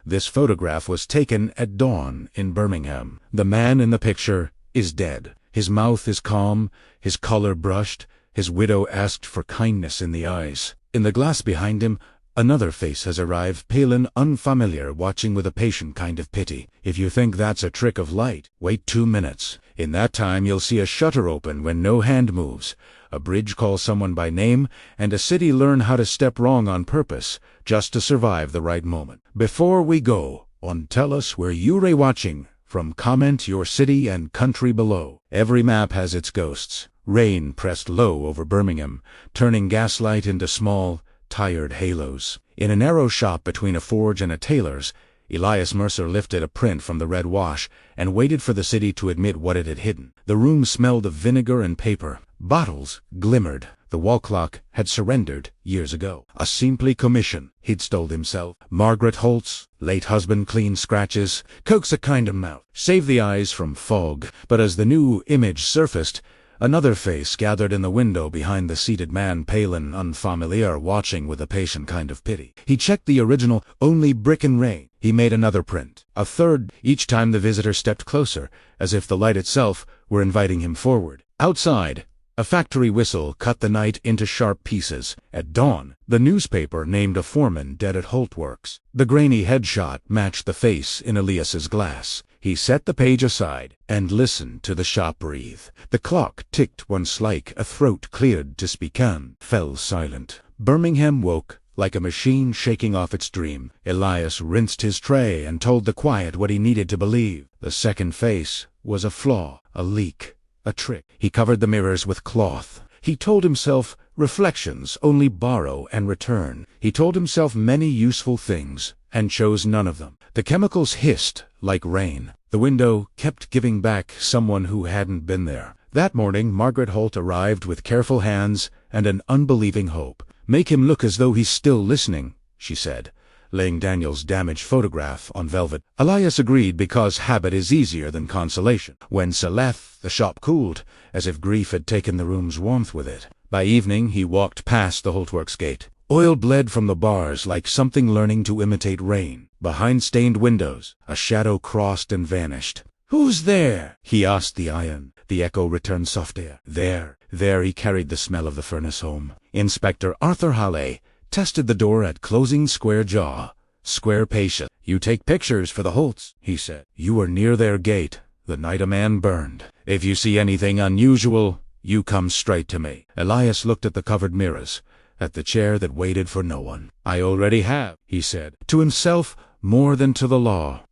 This photograph was taken at dawn in Birmingham. The man in the picture is dead. His mouth is calm, his collar brushed, his widow asked for kindness in the eyes. In the glass behind him, another face has arrived, pale and unfamiliar, watching with a patient kind of pity. If you think that's a trick of light, wait 2 minutes. In that time you'll see a shutter open when no hand moves, a bridge call someone by name, and a city learn how to step wrong on purpose, just to survive the right moment. Before we go on, tell us where you're watching from. Comment your city and country below. Every map has its ghosts. Rain pressed low over Birmingham, turning gaslight into small, tired halos. In a narrow shop between a forge and a tailor's, Elias Mercer lifted a print from the red wash and waited for the city to admit what it had hidden. The room smelled of vinegar and paper. Bottles glimmered. The wall clock had surrendered years ago. A simply commission, he'd told himself. Margaret Holt's late husband, clean scratches, coax a kind of mouth, save the eyes from fog. But as the new image surfaced, another face gathered in the window behind the seated man, pale and unfamiliar, watching with a patient kind of pity. He checked the original, only brick and rain. He made another print, a third, each time the visitor stepped closer, as if the light itself were inviting him forward. Outside, a factory whistle cut the night into sharp pieces. At dawn, the newspaper named a foreman dead at Holt Works. The grainy headshot matched the face in Elias's glass. He set the page aside and listened to the shop breathe. The clock ticked once like a throat cleared to speak and fell silent. Birmingham woke like a machine shaking off its dream. Elias rinsed his tray and told the quiet what he needed to believe. The second face was a flaw, a leak, a trick. He covered the mirrors with cloth. He told himself reflections only borrow and return. He told himself many useful things and chose none of them. The chemicals hissed like rain. The window kept giving back someone who hadn't been there. That morning, Margaret Holt arrived with careful hands and an unbelieving hope. "Make him look as though he's still listening," she said, laying Daniel's damaged photograph on velvet. Elias agreed because habit is easier than consolation. When she left, the shop cooled, as if grief had taken the room's warmth with it. By evening, he walked past the Holtworks gate. Oil bled from the bars like something learning to imitate rain. Behind stained windows, a shadow crossed and vanished. "Who's there?" he asked the iron. The echo returned softly. There. He carried the smell of the furnace home. Inspector Arthur Halley tested the door at closing, square jaw, square patient. "You take pictures for the Holts," he said. "You were near their gate the night a man burned. If you see anything unusual, you come straight to me." Elias looked at the covered mirrors, at the chair that waited for no one. "I already have," he said, to himself more than to the law.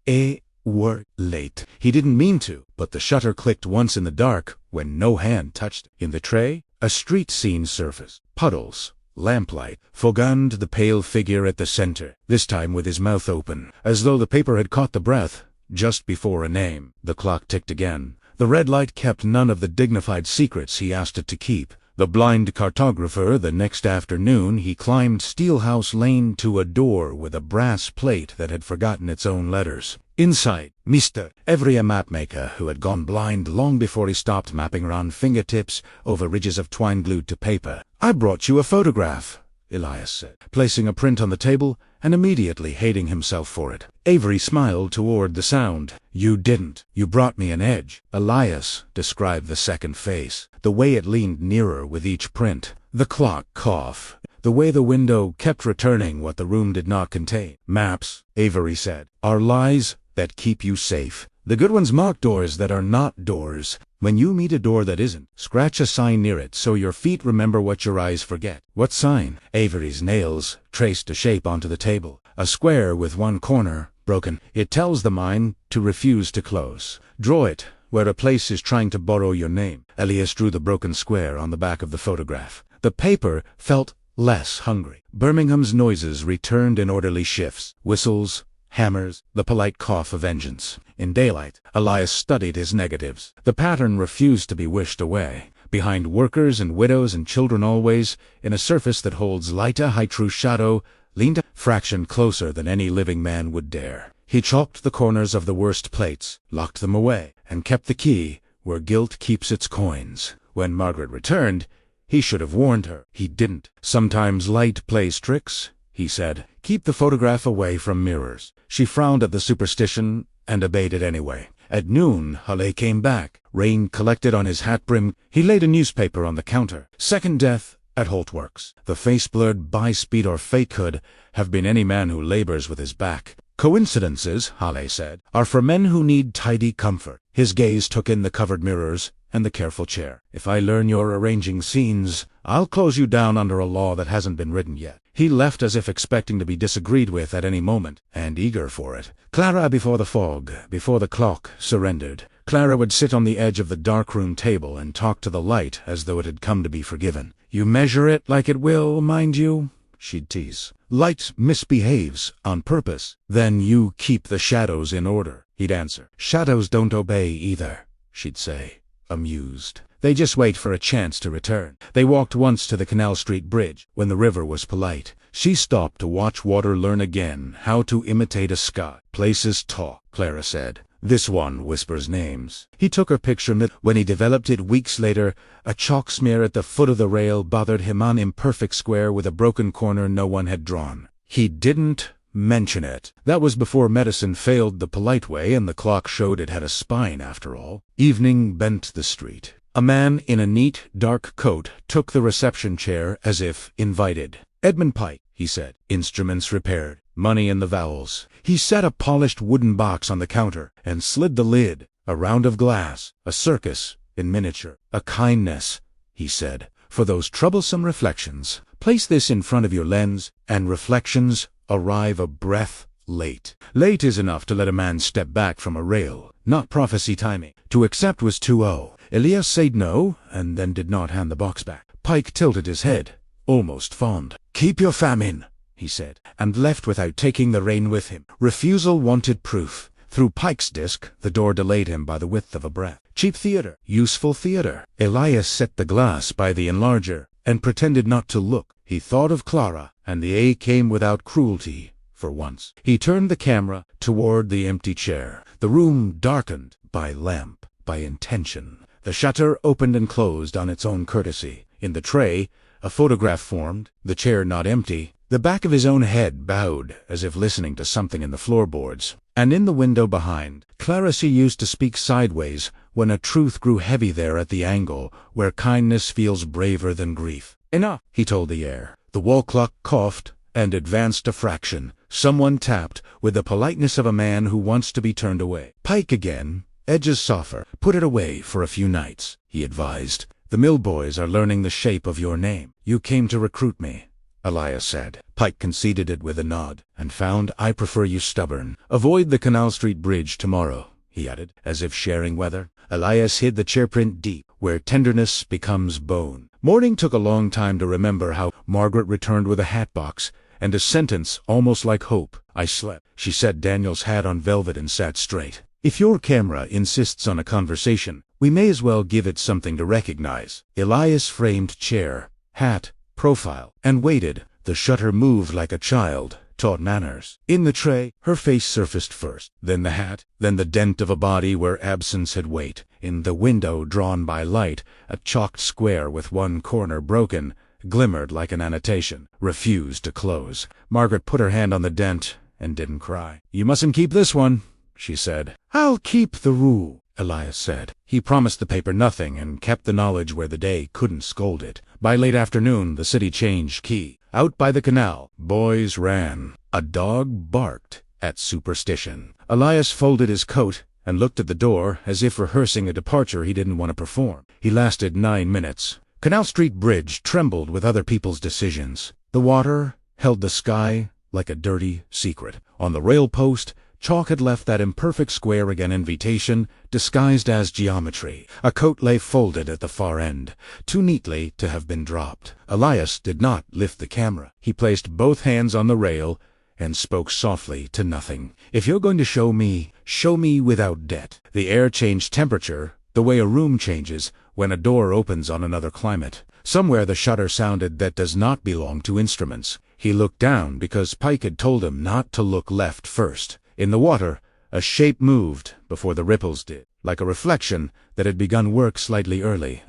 Were late. He didn't mean to, but the shutter clicked once in the dark when no hand touched it. In the tray, a street scene surfaced. Puddles, lamplight, foreground the pale figure at the center, this time with his mouth open, as though the paper had caught the breath just before a name. The clock ticked again. The red light kept none of the dignified secrets he asked it to keep. The blind cartographer. The next afternoon, he climbed Steelhouse Lane to a door with a brass plate that had forgotten its own letters. Inside, Mr. Every, a mapmaker who had gone blind long before he stopped mapping around fingertips over ridges of twine glued to paper. "I brought you a photograph," Elias said, placing a print on the table and immediately hating himself for it. Avery smiled toward the sound. "You didn't. You brought me an edge." Elias described the second face, the way it leaned nearer with each print, the clock cough, the way the window kept returning what the room did not contain. "Maps," Avery said, "are lies that keep you safe. The good ones mark doors that are not doors. When you meet a door that isn't, scratch a sign near it so your feet remember what your eyes forget." "What sign?" Avery's nails traced a shape onto the table, a square with one corner broken. "It tells the mind to refuse to close. Draw it where a place is trying to borrow your name." Elias drew the broken square on the back of the photograph. The paper felt less hungry. Birmingham's noises returned in orderly shifts. Whistles, hammers, the polite cough of vengeance. In daylight, Elias studied his negatives. The pattern refused to be wished away. Behind workers and widows and children always, in a surface that holds light, a high true shadow, leaned a fraction closer than any living man would dare. He chalked the corners of the worst plates, locked them away, and kept the key where guilt keeps its coins. When Margaret returned, he should have warned her. He didn't. "Sometimes light plays tricks," he said. "Keep the photograph away from mirrors. She frowned at the superstition and obeyed it anyway. At noon, Halle came back. Rain collected on his hat brim. He laid a newspaper on the counter. Second death at Holtworks. The face blurred by speed or fate could have been any man who labors with his back. Coincidences, Halle said, are for men who need tidy comfort. His gaze took in the covered mirrors and the careful chair. If I learn you're arranging scenes, I'll close you down under a law that hasn't been written yet. He left as if expecting to be disagreed with at any moment, and eager for it. Clara, before the fog, before the clock, surrendered. Clara would sit on the edge of the dark-room table and talk to the light as though it had come to be forgiven. You measure it like it will, mind you, she'd tease. Light misbehaves on purpose. Then you keep the shadows in order, he'd answer. Shadows don't obey either, she'd say, amused. They just wait for a chance to return. They walked once to the Canal Street Bridge, when the river was polite. She stopped to watch water learn again how to imitate a Scot. Places talk, Clara said. This one whispers names. He took her picture when he developed it weeks later. A chalk smear at the foot of the rail bothered him, an imperfect square with a broken corner no one had drawn. He didn't mention it. That was before medicine failed the polite way and the clock showed it had a spine after all. Evening bent the street. A man in a neat, dark coat took the reception chair as if invited. Edmund Pike, he said. Instruments repaired. Money in the vowels. He set a polished wooden box on the counter and slid the lid. A round of glass. A circus in miniature. A kindness, he said, for those troublesome reflections. Place this in front of your lens, and reflections arrive a breath late. Late is enough to let a man step back from a rail, not prophecy timing. To accept was too. Elias said no, and then did not hand the box back. Pike tilted his head, almost fond. Keep your famine, he said, and left without taking the rein with him. Refusal wanted proof. Through Pike's disc, the door delayed him by the width of a breath. Cheap theater, useful theater. Elias set the glass by the enlarger, and pretended not to look. He thought of Clara, and the A came without cruelty, for once. He turned the camera toward the empty chair. The room darkened by lamp, by intention. The shutter opened and closed on its own courtesy. In the tray, a photograph formed, the chair not empty. The back of his own head bowed, as if listening to something in the floorboards. And in the window behind, Clara used to speak sideways when a truth grew heavy there at the angle where kindness feels braver than grief. Enough, he told the air. The wall clock coughed and advanced a fraction. Someone tapped with the politeness of a man who wants to be turned away. Pike again. Edges softer. Put it away for a few nights, he advised. The mill boys are learning the shape of your name. You came to recruit me, Elias said. Pike conceded it with a nod, and found I prefer you stubborn. Avoid the Canal Street Bridge tomorrow, he added, as if sharing weather. Elias hid the chairprint deep, where tenderness becomes bone. Morning took a long time to remember how Margaret returned with a hat box, and a sentence almost like hope. I slept. She set Daniel's hat on velvet and sat straight. If your camera insists on a conversation, we may as well give it something to recognize. Elias framed chair, hat, profile, and waited. The shutter moved like a child, taught manners. In the tray, her face surfaced first, then the hat, then the dent of a body where absence had weight. In the window drawn by light, a chalked square with one corner broken, glimmered like an annotation, refused to close. Margaret put her hand on the dent and didn't cry. You mustn't keep this one, she said. I'll keep the rule, Elias said. He promised the paper nothing and kept the knowledge where the day couldn't scold it. By late afternoon, the city changed key. Out by the canal, boys ran. A dog barked at superstition. Elias folded his coat and looked at the door as if rehearsing a departure he didn't want to perform. He lasted 9 minutes. Canal Street Bridge trembled with other people's decisions. The water held the sky like a dirty secret. On the rail post, chalk had left that imperfect square again, invitation, disguised as geometry. A coat lay folded at the far end, too neatly to have been dropped. Elias did not lift the camera. He placed both hands on the rail and spoke softly to nothing. If you're going to show me without debt. The air changed temperature, the way a room changes when a door opens on another climate. Somewhere the shutter sounded that does not belong to instruments. He looked down because Pike had told him not to look left first. In the water, a shape moved before the ripples did, like a reflection that had begun work slightly early.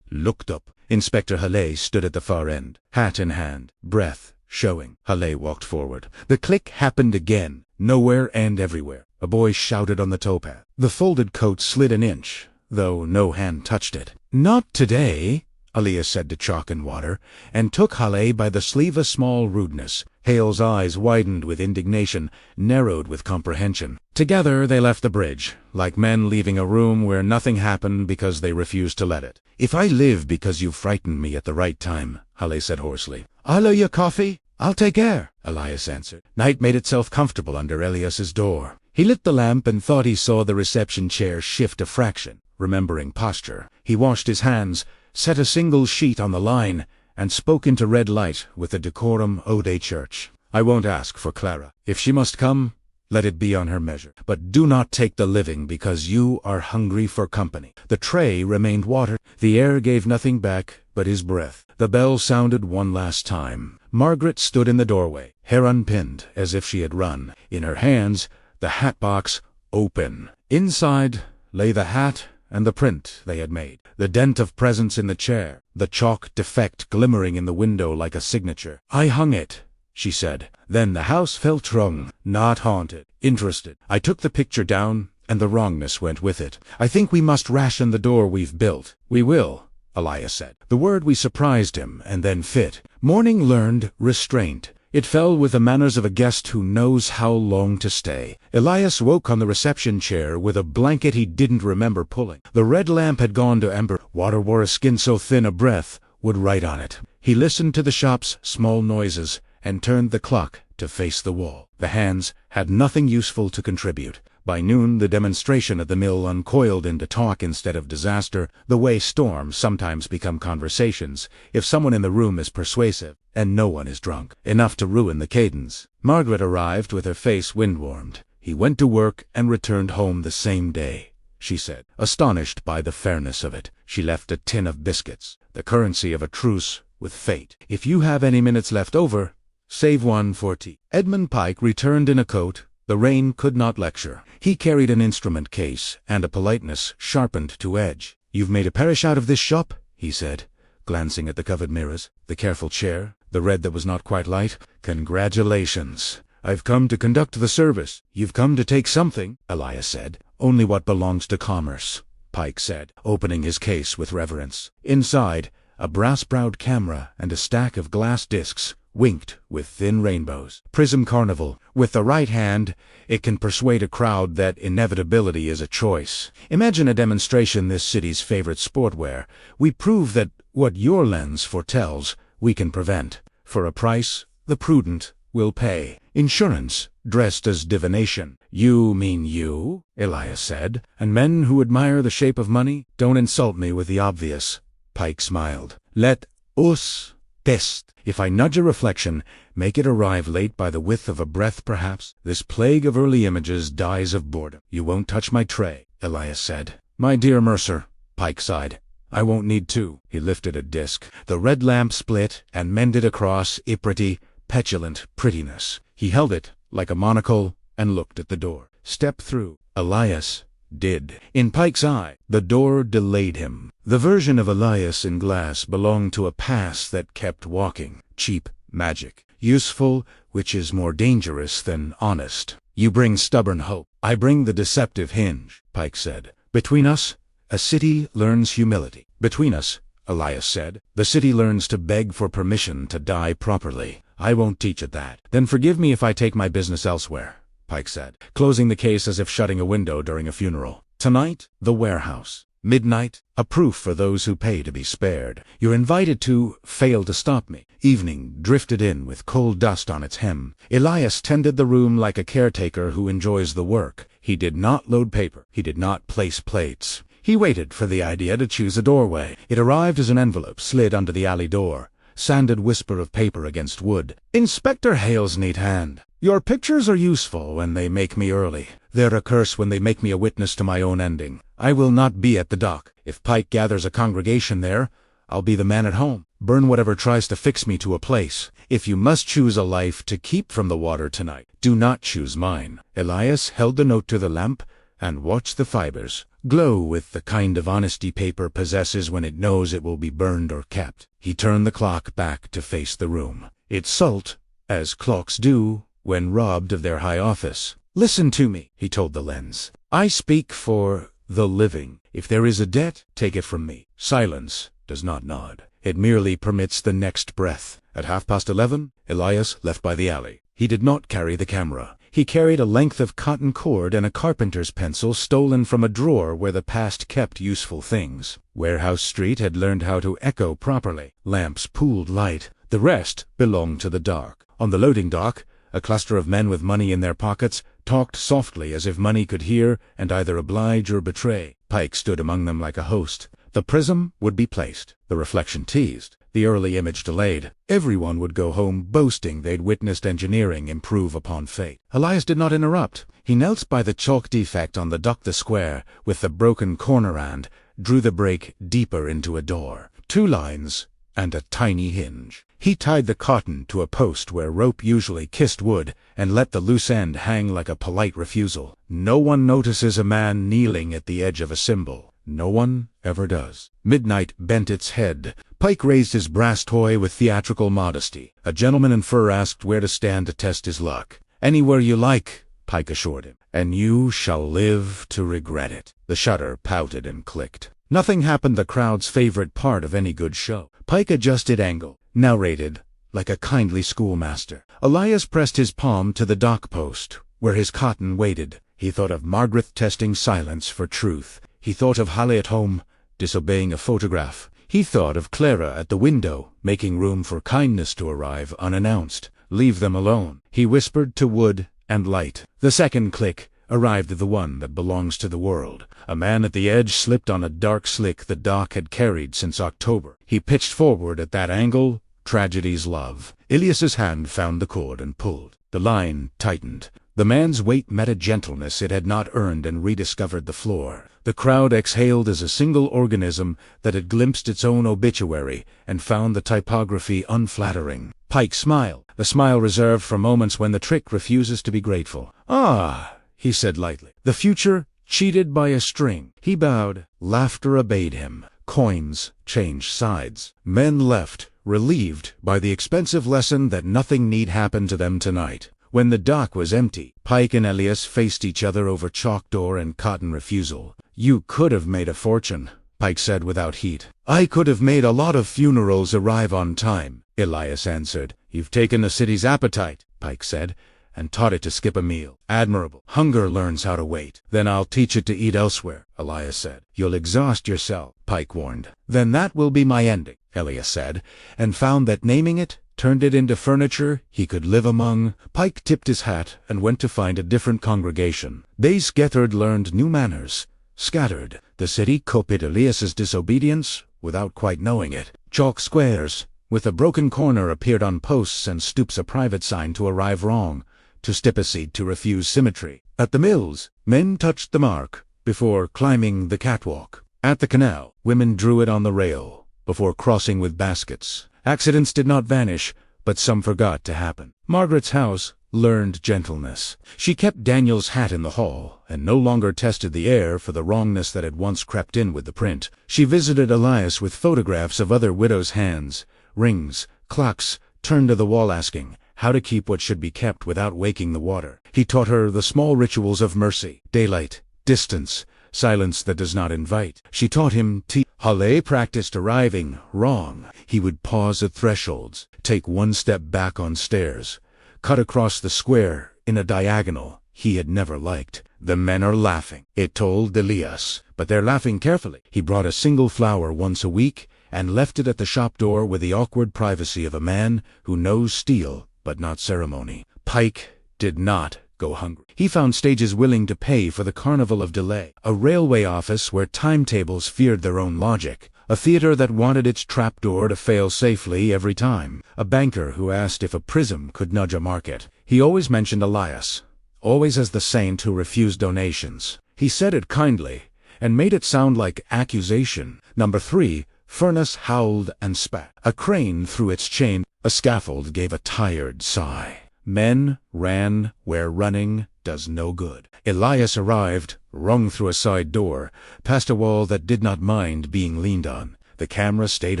Looked up. Inspector Halle stood at the far end, hat in hand, breath showing. Halle walked forward. The click happened again, nowhere and everywhere. A boy shouted on the towpath. The folded coat slid an inch, though no hand touched it. "Not today," Elias said to Chalk and Water, and took Halle by the sleeve. A small rudeness. Hale's eyes widened with indignation, narrowed with comprehension. Together they left the bridge, like men leaving a room where nothing happened because they refused to let it. "If I live because you frightened me at the right time," Halle said hoarsely, "I'll owe you coffee. I'll take air," Elias answered. Night made itself comfortable under Elias's door. He lit the lamp and thought he saw the reception chair shift a fraction. Remembering posture, he washed his hands, set a single sheet on the line, and spoke into red light with the decorum owed a church. "I won't ask for Clara. If she must come, let it be on her measure. But do not take the living because you are hungry for company." The tray remained water. The air gave nothing back but his breath. The bell sounded one last time. Margaret stood in the doorway, hair unpinned as if she had run. In her hands, the hat box open. Inside lay the hat and the print they had made. The dent of presence in the chair, the chalk defect glimmering in the window like a signature. "I hung it," she said. "Then the house felt wrong, not haunted, interested. I took the picture down, and the wrongness went with it. I think we must ration the door we've built." "We will," Elias said. The word we surprised him, and then fit. Morning learned restraint. It fell with the manners of a guest who knows how long to stay. Elias woke on the reception chair with a blanket he didn't remember pulling. The red lamp had gone to ember. Water wore a skin so thin a breath would write on it. He listened to the shop's small noises and turned the clock to face the wall. The hands had nothing useful to contribute. By noon, the demonstration at the mill uncoiled into talk instead of disaster, the way storms sometimes become conversations, if someone in the room is persuasive, and no one is drunk, enough to ruin the cadence. Margaret arrived with her face wind-warmed. "He went to work and returned home the same day," she said, astonished by the fairness of it. She left a tin of biscuits, the currency of a truce with fate. "If you have any minutes left over, save one for tea." Edmund Pike returned in a coat. The rain could not lecture. He carried an instrument case, and a politeness sharpened to edge. "You've made a parish out of this shop," he said, glancing at the covered mirrors, the careful chair, the red that was not quite light. "Congratulations. I've come to conduct the service." "You've come to take something," Elias said. "Only what belongs to commerce," Pike said, opening his case with reverence. Inside, a brass-browed camera and a stack of glass discs winked with thin rainbows. "Prism Carnival. With the right hand, it can persuade a crowd that inevitability is a choice. Imagine a demonstration this city's favorite sportwear. We prove that what your lens foretells, we can prevent. For a price, the prudent will pay. Insurance, dressed as divination." "You mean you?" Elias said. "And men who admire the shape of money? Don't insult me with the obvious." Pike smiled. "Let us test. If I nudge a reflection, make it arrive late by the width of a breath perhaps, this plague of early images dies of boredom." "You won't touch my tray," Elias said. "My dear Mercer," Pike sighed. "I won't need to." He lifted a disc. The red lamp split and mended across a pretty, petulant prettiness. He held it like a monocle and looked at the door. "Step through." Elias did. In Pike's eye, the door delayed him. The version of Elias in glass belonged to a past that kept walking. Cheap magic. Useful, which is more dangerous than honest. "You bring stubborn hope. I bring the deceptive hinge," Pike said. "Between us, a city learns humility." "Between us," Elias said, "the city learns to beg for permission to die properly. I won't teach it that." "Then forgive me if I take my business elsewhere," Pike said, closing the case as if shutting a window during a funeral. "Tonight, the warehouse. Midnight, a proof for those who pay to be spared. You're invited to fail to stop me." Evening drifted in with cold dust on its hem. Elias tended the room like a caretaker who enjoys the work. He did not load paper. He did not place plates. He waited for the idea to choose a doorway. It arrived as an envelope slid under the alley door. Sanded whisper of paper against wood. "Inspector Hale's neat hand. Your pictures are useful when they make me early. They're a curse when they make me a witness to my own ending. I will not be at the dock. If Pike gathers a congregation there, I'll be the man at home. Burn whatever tries to fix me to a place. If you must choose a life to keep from the water tonight, do not choose mine." Elias held the note to the lamp and watched the fibers glow with the kind of honesty paper possesses when it knows it will be burned or kept. He turned the clock back to face the room. It sulked, as clocks do when robbed of their high office. "Listen to me," he told the lens. "I speak for the living. If there is a debt, take it from me." Silence does not nod. It merely permits the next breath. At 11:30, Elias left by the alley. He did not carry the camera. He carried a length of cotton cord and a carpenter's pencil stolen from a drawer where the past kept useful things. Warehouse Street had learned how to echo properly. Lamps pooled light. The rest belonged to the dark. On the loading dock, a cluster of men with money in their pockets talked softly as if money could hear and either oblige or betray. Pike stood among them like a host. The prism would be placed, the reflection teased, the early image delayed. Everyone would go home boasting they'd witnessed engineering improve upon fate. Elias did not interrupt. He knelt by the chalk defect on the dock the square with the broken corner and drew the break deeper into a door. 2 lines and a tiny hinge. He tied the cotton to a post where rope usually kissed wood and let the loose end hang like a polite refusal. No one notices a man kneeling at the edge of a cymbal. No one ever does. Midnight bent its head. Pike raised his brass toy with theatrical modesty. A gentleman in fur asked where to stand to test his luck. "Anywhere you like," Pike assured him, "and you shall live to regret it." The shutter pouted and clicked. Nothing happened, the crowd's favorite part of any good show. Pike adjusted angle, narrated like a kindly schoolmaster. Elias pressed his palm to the dock post, where his cotton waited. He thought of Margaret testing silence for truth. He thought of Holly at home, disobeying a photograph. He thought of Clara at the window, making room for kindness to arrive unannounced. Leave them alone. He whispered to wood and light. The second click arrived at the one that belongs to the world. A man at the edge slipped on a dark slick the dock had carried since October. He pitched forward at that angle. Tragedy's love. Elias's hand found the cord and pulled. The line tightened. The man's weight met a gentleness it had not earned and rediscovered the floor. The crowd exhaled as a single organism that had glimpsed its own obituary and found the typography unflattering. Pike smiled, the smile reserved for moments when the trick refuses to be grateful. "Ah," he said lightly, "the future cheated by a string." He bowed. Laughter obeyed him. Coins changed sides. Men left, relieved by the expensive lesson that nothing need happen to them tonight. When the dock was empty, Pike and Elias faced each other over chalk door and cotton refusal. "You could have made a fortune," Pike said without heat. "I could have made a lot of funerals arrive on time," Elias answered. "You've taken the city's appetite," Pike said, "and taught it to skip a meal. Admirable. Hunger learns how to wait." "Then I'll teach it to eat elsewhere," Elias said. "You'll exhaust yourself," Pike warned. "Then that will be my ending," Elias said, and found that naming it turned it into furniture he could live among. Pike tipped his hat and went to find a different congregation. They scattered, learned new manners. Scattered. The city copied Elias's disobedience without quite knowing it. Chalk squares with a broken corner appeared on posts and stoops, a private sign to arrive wrong, to stipicede to refuse symmetry. At the mills, men touched the mark before climbing the catwalk. At the canal, women drew it on the rail before crossing with baskets. Accidents did not vanish, but some forgot to happen. Margaret's house learned gentleness. She kept Daniel's hat in the hall, and no longer tested the air for the wrongness that had once crept in with the print. She visited Elias with photographs of other widows' hands, rings, clocks, turned to the wall asking how to keep what should be kept without waking the water. He taught her the small rituals of mercy, daylight, distance, silence that does not invite. She taught him Halle practiced arriving wrong. He would pause at thresholds, take one step back on stairs, cut across the square in a diagonal he had never liked. "The men are laughing," it told Elias, "but they're laughing carefully." He brought a single flower once a week and left it at the shop door with the awkward privacy of a man who knows steel but not ceremony. Pike did not go hungry. He found stages willing to pay for the carnival of delay, a railway office where timetables feared their own logic, a theater that wanted its trapdoor to fail safely every time, a banker who asked if a prism could nudge a market. He always mentioned Elias, always as the saint who refused donations. He said it kindly, and made it sound like accusation. Number 3, furnace howled and spat. A crane threw its chain. A scaffold gave a tired sigh. Men ran where running does no good. Elias arrived, rung through a side door, past a wall that did not mind being leaned on. The camera stayed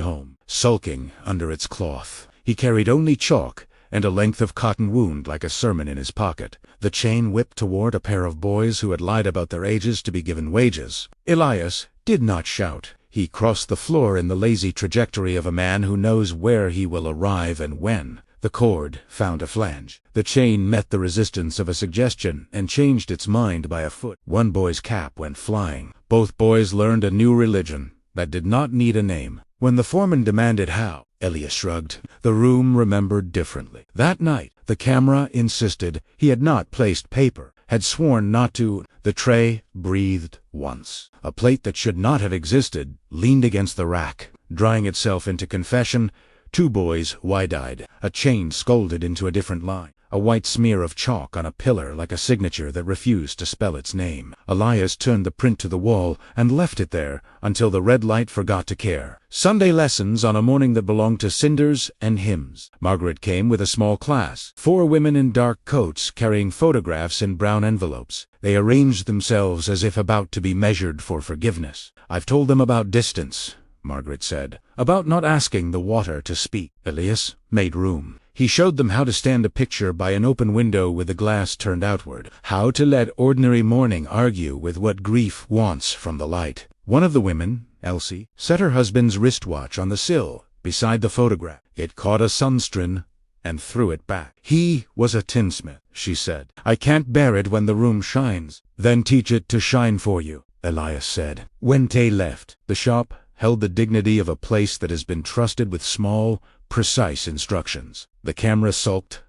home, sulking under its cloth. He carried only chalk and a length of cotton wound like a sermon in his pocket. The chain whipped toward a pair of boys who had lied about their ages to be given wages. Elias did not shout. He crossed the floor in the lazy trajectory of a man who knows where he will arrive and when. The cord found a flange. The chain met the resistance of a suggestion and changed its mind by a foot. One boy's cap went flying. Both boys learned a new religion that did not need a name. When the foreman demanded how, Elias shrugged. The room remembered differently. That night, the camera insisted he had not placed paper, had sworn not to. The tray breathed once. A plate that should not have existed leaned against the rack, drying itself into confession. Two boys wide-eyed. A chain scolded into a different line. A white smear of chalk on a pillar like a signature that refused to spell its name. Elias turned the print to the wall and left it there until the red light forgot to care. Sunday lessons on a morning that belonged to cinders and hymns. Margaret came with a small class. 4 women in dark coats carrying photographs in brown envelopes. They arranged themselves as if about to be measured for forgiveness. "I've told them about distance," Margaret said, "about not asking the water to speak." Elias made room. He showed them how to stand a picture by an open window with the glass turned outward, how to let ordinary mourning argue with what grief wants from the light. One of the women, Elsie, set her husband's wristwatch on the sill beside the photograph. It caught a sunstrin and threw it back. "He was a tinsmith," she said. "I can't bear it when the room shines." "Then teach it to shine for you," Elias said. When they left, the shop held the dignity of a place that has been trusted with small, precise instructions. The camera sulked,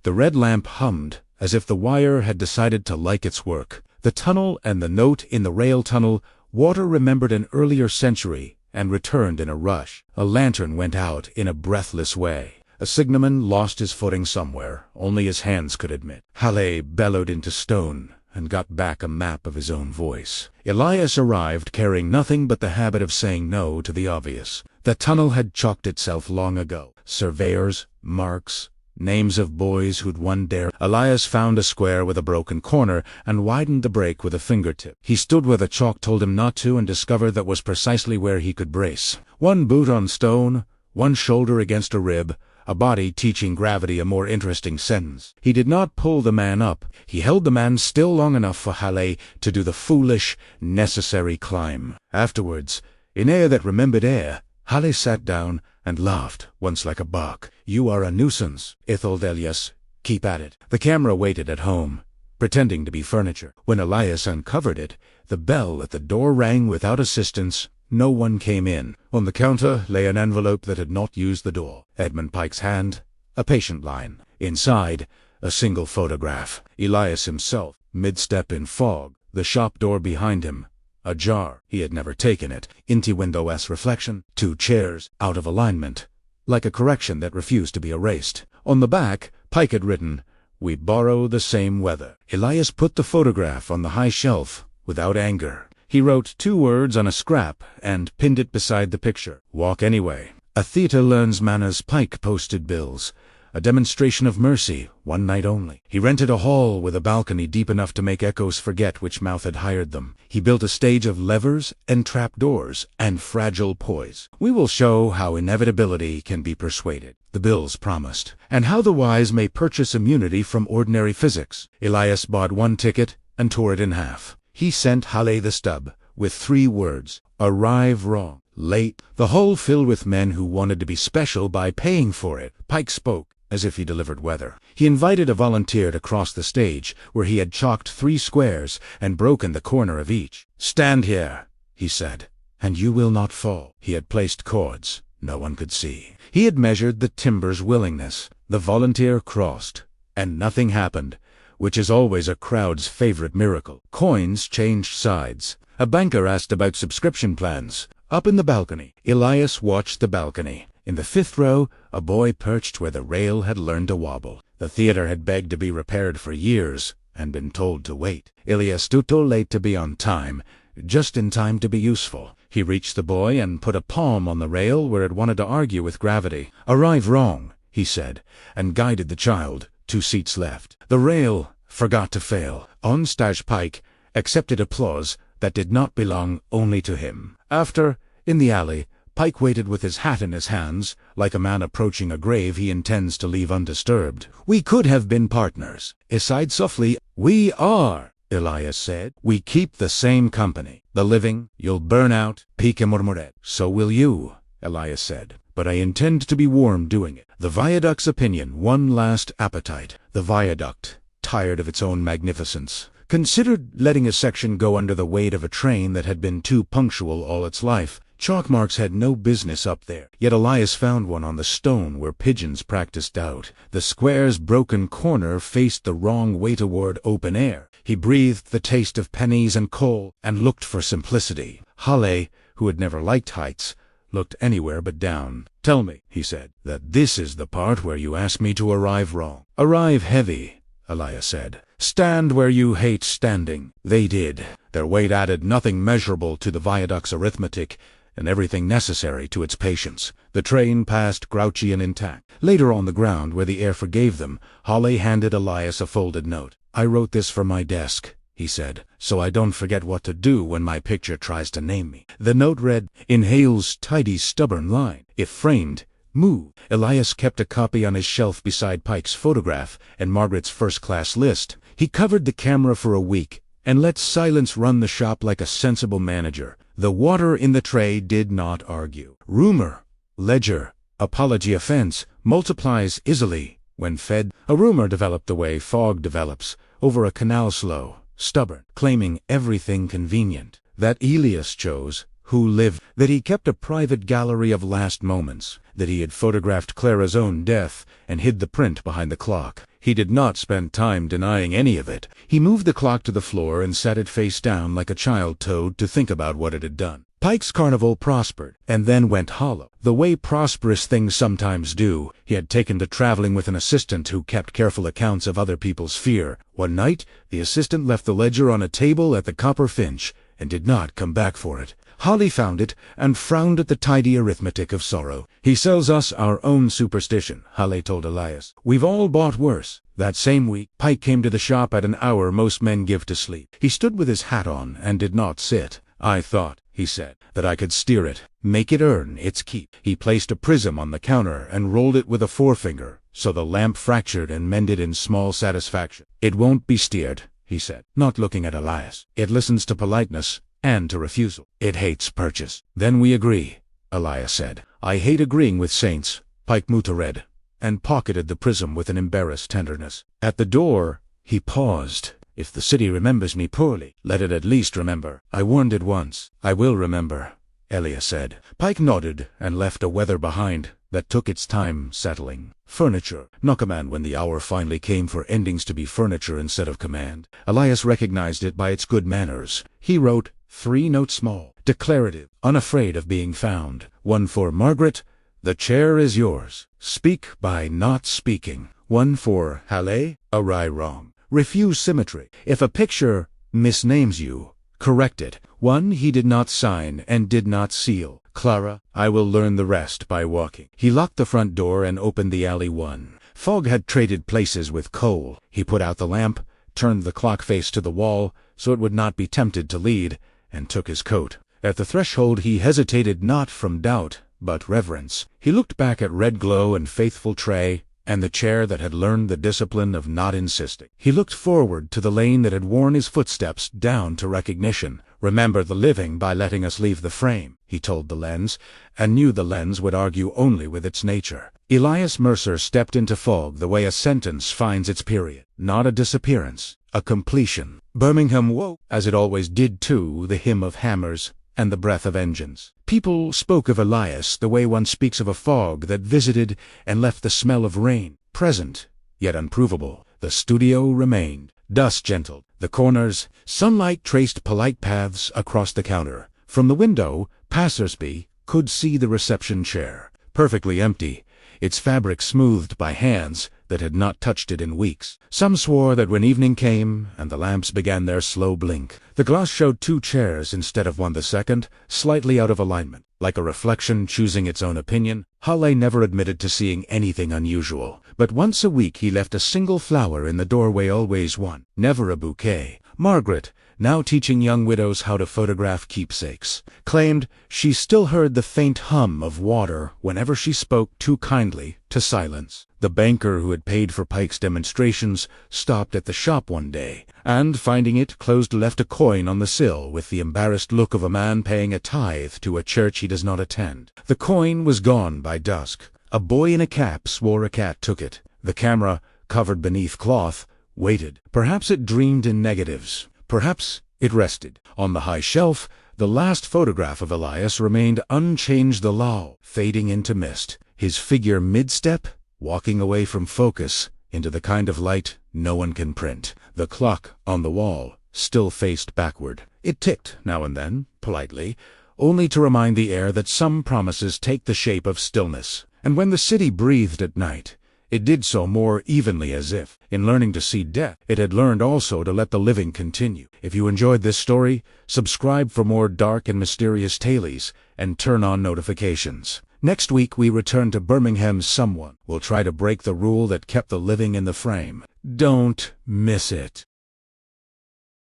the red lamp hummed, as if the wire had decided to like its work. The tunnel and the note in the rail tunnel, water remembered an earlier century and returned in a rush. A lantern went out in a breathless way. A signalman lost his footing somewhere, only his hands could admit. Halle bellowed into stone and got back a map of his own voice. Elias arrived carrying nothing but the habit of saying no to the obvious. The tunnel had chalked itself long ago. Surveyors, marks, names of boys who'd won dare. Elias found a square with a broken corner and widened the break with a fingertip. He stood where the chalk told him not to and discovered that was precisely where he could brace. One boot on stone, one shoulder against a rib, a body teaching gravity a more interesting sentence. He did not pull the man up. He held the man still long enough for Halle to do the foolish, necessary climb. Afterwards, in air that remembered air, Halle sat down and laughed, once like a bark. "You are a nuisance, Ithald Elias. Keep at it." The camera waited at home, pretending to be furniture. When Elias uncovered it, the bell at the door rang without assistance. No one came in. On the counter lay an envelope that had not used the door. Edmund Pike's hand, a patient line. Inside, a single photograph. Elias himself, mid-step in fog, the shop door behind him, ajar. He had never taken it. Inti-window-s reflection. 2 chairs, out of alignment, like a correction that refused to be erased. On the back, Pike had written, "We borrow the same weather." Elias put the photograph on the high shelf without anger. He wrote 2 words on a scrap and pinned it beside the picture. "Walk anyway." A theater learns manners. Pike posted bills. A demonstration of mercy, 1 night only. He rented a hall with a balcony deep enough to make echoes forget which mouth had hired them. He built a stage of levers and trapdoors and fragile poise. "We will show how inevitability can be persuaded," the bills promised, "and how the wise may purchase immunity from ordinary physics." Elias bought 1 ticket and tore it in half. He sent Halle the stub with 3 words: "Arrive wrong, late." The hall filled with men who wanted to be special by paying for it. Pike spoke as if he delivered weather. He invited a volunteer to cross the stage, where he had chalked 3 squares and broken the corner of each. "Stand here," he said, "and you will not fall." He had placed cords no one could see. He had measured the timber's willingness. The volunteer crossed, and nothing happened, which is always a crowd's favorite miracle. Coins changed sides. A banker asked about subscription plans. Up in the balcony, Elias watched the balcony. In the 5th row, a boy perched where the rail had learned to wobble. The theater had begged to be repaired for years and been told to wait. Elias too late to be on time, just in time to be useful. He reached the boy and put a palm on the rail where it wanted to argue with gravity. "Arrive wrong," he said, and guided the child. 2 seats left. The rail forgot to fail. On stage Pike accepted applause that did not belong only to him. After, in the alley, Pike waited with his hat in his hands, like a man approaching a grave he intends to leave undisturbed. "We could have been partners." He sighed softly. "We are," Elias said. "We keep the same company. The living, you'll burn out." Pike murmured. "So will you," Elias said. "But I intend to be warm doing it." The viaduct's opinion, one last appetite. The viaduct, tired of its own magnificence, considered letting a section go under the weight of a train that had been too punctual all its life. Chalk marks had no business up there, yet Elias found one on the stone where pigeons practiced out. The square's broken corner faced the wrong way toward open air. He breathed the taste of pennies and coal, and looked for simplicity. Halle, who had never liked heights, looked anywhere but down. "Tell me," he said, "that this is the part where you ask me to arrive wrong." "Arrive heavy," Elias said. "Stand where you hate standing." They did. Their weight added nothing measurable to the viaduct's arithmetic, and everything necessary to its patience. The train passed grouchy and intact. Later on the ground, where the air forgave them, Halle handed Elias a folded note. "I wrote this for my desk," he said, "so I don't forget what to do when my picture tries to name me." The note read, in Hale's tidy, stubborn line, "If framed, move." Elias kept a copy on his shelf beside Pike's photograph and Margaret's first-class list. He covered the camera for a week and let silence run the shop like a sensible manager. The water in the tray did not argue. Rumor, ledger, apology, offense, multiplies easily when fed. A rumor developed the way fog develops, over a canal slow, stubborn, claiming everything convenient. That Elias chose, who lived, that he kept a private gallery of last moments, that he had photographed Clara's own death and hid the print behind the clock. He did not spend time denying any of it. He moved the clock to the floor and sat it face down like a child toad to think about what it had done. Pike's carnival prospered, and then went hollow. The way prosperous things sometimes do. He had taken to traveling with an assistant who kept careful accounts of other people's fear. One night, the assistant left the ledger on a table at the Copper Finch and did not come back for it. Halle found it and frowned at the tidy arithmetic of sorrow. "He sells us our own superstition," Halle told Elias. "We've all bought worse." That same week, Pike came to the shop at an hour most men give to sleep. He stood with his hat on and did not sit. "I thought," he said, "that I could steer it, make it earn its keep." He placed a prism on the counter and rolled it with a forefinger, so the lamp fractured and mended in small satisfaction. "It won't be steered," he said, not looking at Elias. "It listens to politeness and to refusal. It hates purchase." "Then we agree," Elias said. "I hate agreeing with saints." Pike muttered and pocketed the prism with an embarrassed tenderness. At the door, he paused. "If the city remembers me poorly, let it at least remember. I warned it once." "I will remember," Elias said. Pike nodded and left a weather behind that took its time settling. Furniture. No command when the hour finally came for endings to be furniture instead of command. Elias recognized it by its good manners. He wrote 3 notes small, declarative, unafraid of being found. One for Margaret, "The chair is yours. Speak by not speaking." One for Halle, "A wry wrong. Refuse symmetry. If a picture misnames you, correct it." One he did not sign and did not seal. "Clara, I will learn the rest by walking." He locked the front door and opened the alley one. Fog had traded places with coal. He put out the lamp, turned the clock face to the wall so it would not be tempted to lead, and took his coat. At the threshold he hesitated not from doubt, but reverence. He looked back at red glow and faithful tray, and the chair that had learned the discipline of not insisting. He looked forward to the lane that had worn his footsteps down to recognition. "Remember the living by letting us leave the frame," he told the lens, and knew the lens would argue only with its nature. Elias Mercer stepped into fog the way a sentence finds its period. Not a disappearance, a completion. Birmingham woke, as it always did to the hymn of hammers and the breath of engines. People spoke of Elias the way one speaks of a fog that visited and left the smell of rain. Present, yet unprovable. The studio remained. Dust gentled the corners. Sunlight traced polite paths across the counter. From the window, passers-by could see the reception chair, perfectly empty, its fabric smoothed by hands that had not touched it in weeks. Some swore that when evening came and the lamps began their slow blink, the glass showed 2 chairs instead of one, the second, slightly out of alignment, like a reflection choosing its own opinion. Halle never admitted to seeing anything unusual, but once a week he left a single flower in the doorway, always one, never a bouquet. Margaret, now teaching young widows how to photograph keepsakes, claimed she still heard the faint hum of water whenever she spoke too kindly to silence. The banker who had paid for Pike's demonstrations stopped at the shop one day, and, finding it closed, left a coin on the sill with the embarrassed look of a man paying a tithe to a church he does not attend. The coin was gone by dusk. A boy in a cap swore a cat took it. The camera, covered beneath cloth, waited. Perhaps it dreamed in negatives. Perhaps it rested. On the high shelf, the last photograph of Elias remained unchanged, the low, fading into mist, his figure mid-step, walking away from focus into the kind of light no one can print. The clock on the wall still faced backward. It ticked now and then, politely, only to remind the air that some promises take the shape of stillness. And when the city breathed at night, it did so more evenly, as if, in learning to see death, it had learned also to let the living continue. If you enjoyed this story, subscribe for more dark and mysterious tales, and turn on notifications. Next week we return to Birmingham's Someone will try to break the rule that kept the living in the frame. Don't miss it.